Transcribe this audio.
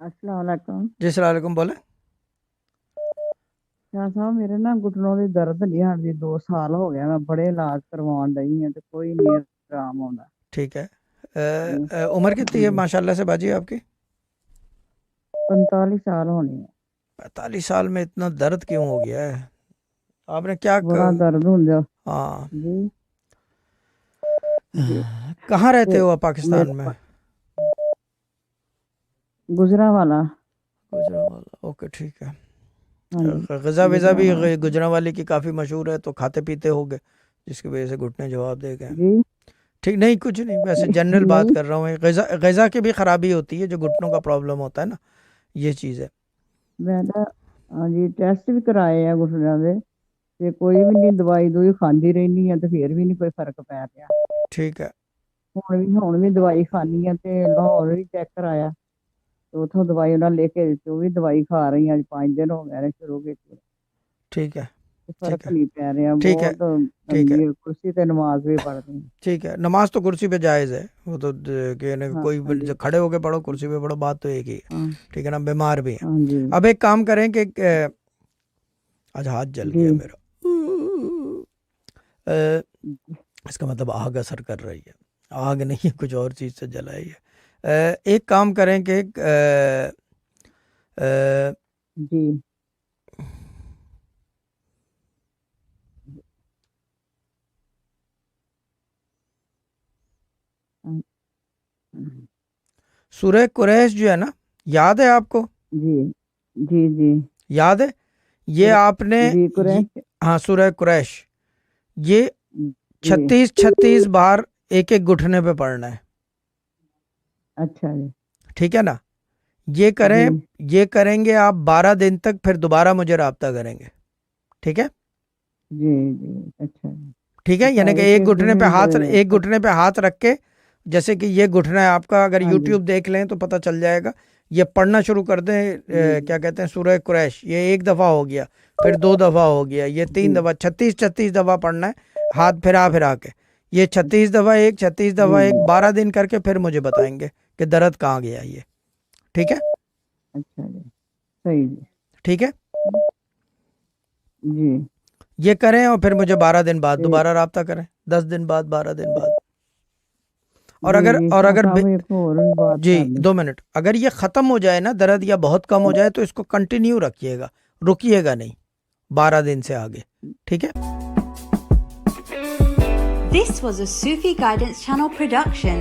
السلام علیکم جی السلام علیکم، بولیں۔ شاہ صاحب میرے نا گھٹنوں ਦੀ ਦਰਦ ਨਹੀਂ ਹਟਦੀ 2 ਸਾਲ ਹੋ ਗਿਆ ਮੈਂ ਬੜੇ ਇਲਾਜ ਕਰਵਾਉਣ ਡਈ ਹਾਂ ਤੇ ਕੋਈ ਨਹੀਂ ਆਰਾਮ ਆਉਂਦਾ ٹھیک ہے۔ جی عمر کتنی ہے جی ماشاء اللہ سے باجی آپ کی؟ 45 سال ہونے ہیں 45 سال میں اتنا درد کیوں ہو گیا ہے؟ آپ نے کیا بڑا درد ਹੁੰਦਾ ہاں جی جی کہاں رہتے ਤੇ ہو آپ پاکستان میں؟ ਗੁਜਰਾਂਵਾਲਾ گجرانوالہ، اوکے ٹھیک ہے۔ ہاں جی غذا وزا بھی ਗੁਜਰਾਂਵਾਲਾ گجرانوالے کی کافی مشہور ہے، تو کھاتے پیتے ہوگے جس کی وجہ سے گھٹنے جواب دے گئے۔ جی ٹھیک، نہیں کچھ نہیں، ویسے جنرل بات نہیں کر رہا ہوں۔ غذا کی بھی خرابی ہوتی ہے جو گھٹنوں کا پرابلم ہوتا ہے نا، یہ چیز ہے۔ ਮੈਂ ਤਾਂ ਹਾਂਜੀ ਟੈਸਟ ਵੀ ਕਰਾਏ ਆ ਗੁਟਨਿਆਂ ਦੇ ਤੇ ਕੋਈ ਵੀ ਨਹੀਂ ਦਵਾਈ ਦੂਈ ਖਾਂਦੀ ਰਹਿੰਦੀ ਆ ਤੇ ਫੇਰ ਵੀ ਨਹੀਂ ਕੋਈ ਫਰਕ ਪੈ ਰਿਹਾ ٹھیک ہے ਹੁਣ ਵੀ ਦਵਾਈ ਖਾਣੀ ਆ ਤੇ ਲਾਹੌਰ ਵੀ ਚੈੱਕ ਕਰਾਇਆ ਤੇ ਉਥੋਂ ਦਵਾਈ ਉਹਨਾਂ ਲਿਖ ਕੇ ਦਿੱਤੀ ਉਹ ਵੀ ਦਵਾਈ ਖਾ ਰਹੀ ਆ ਅੱਜ 5 ਦਿਨ ਹੋ ਗਏ ਨੇ ਸ਼ੁਰੂ ਕੀਤੀ ٹھیک ہے ਤੇ ٹھیک ਫਰਕ ہے ਨਹੀਂ ਪੈ ਰਿਹਾ ٹھیک ہے ਬਹੁਤ ٹھیک ہے ਹਾਂਜੀ ਕੁਰਸੀ ਤੇ ਨਮਾਜ਼ ਵੀ ਪੜ੍ਹਦੀ ٹھیک ہے، نماز تو کرسی پہ جائز ہے، وہ تو کہ یعنی ਹਾਂ کوئی ਹਾਂਜੀ کھڑے ہو کے پڑھو کرسی پہ پڑھو، بات تو ایک ہی ہے، ਹਾਂ ٹھیک ہے نا، بیمار بھی ہیں۔ ਹਾਂਜੀ اب ایک کام کریں کہ آج ہاتھ جل جی گیا میرا، اس کا مطلب آگ اثر کر رہی ہے، آگ نہیں ہے، کچھ اور چیز سے جلائی ہے۔ ایک کام کریں کہ جی سورہ قریش جو ہے نا، یاد ہے آپ کو؟ جی جی جی یاد ہے؟ یہ آپ نے جی قریش ہاں سورہ قریش، یہ جی 36 بار ایک ایک گھٹنے پہ پڑھنا ہے، اچھا جی ٹھیک ہے نا؟ یہ کریں، جی یہ کریں گے آپ 12 دن تک، پھر دوبارہ مجھے رابطہ کریں گے، ٹھیک ہے؟ جی جی اچھا جی ٹھیک ہے، یعنی کہ ایک گھٹنے پہ ہاتھ، ایک گھٹنے پہ ہاتھ رکھ کے، جیسے کہ یہ گھٹنا ہے آپ کا، اگر ہاں جی یوٹیوب دیکھ لیں تو پتہ چل جائے گا، یہ پڑھنا شروع کر دیں۔ جی کیا کہتے ہیں، سورہ قریش، یہ ایک دفعہ ہو گیا، پھر 2 دفعہ ہو گیا، یہ 3 جی دفعہ، 36 دفعہ پڑھنا ہے، ہاتھ پھرا پھرا کے، یہ 36 دفعہ ایک، 36 دفعہ جی ایک، جی 12 دن کر کے پھر مجھے بتائیں گے کہ درد کہاں گیا یہ، ٹھیک ہے؟ اچھا جی صحیح جی ٹھیک ہے، جی یہ کریں اور پھر مجھے 12 دن بعد تے دوبارہ رابطہ کریں، 10 دن بعد، 12 دن بعد۔ اور جی اگر جی اور شاہ اگر صاحب ایک اور بھی بات جی کر لیں 2 منٹ، اگر یہ ختم ہو جائے نا درد، یا بہت کم ہو جائے، تو اس کو کنٹینیو رکھیے گا، رکیے گا نہیں 12 دن سے آگے، ٹھیک ہے؟ This was a Sufi Guidance Channel production.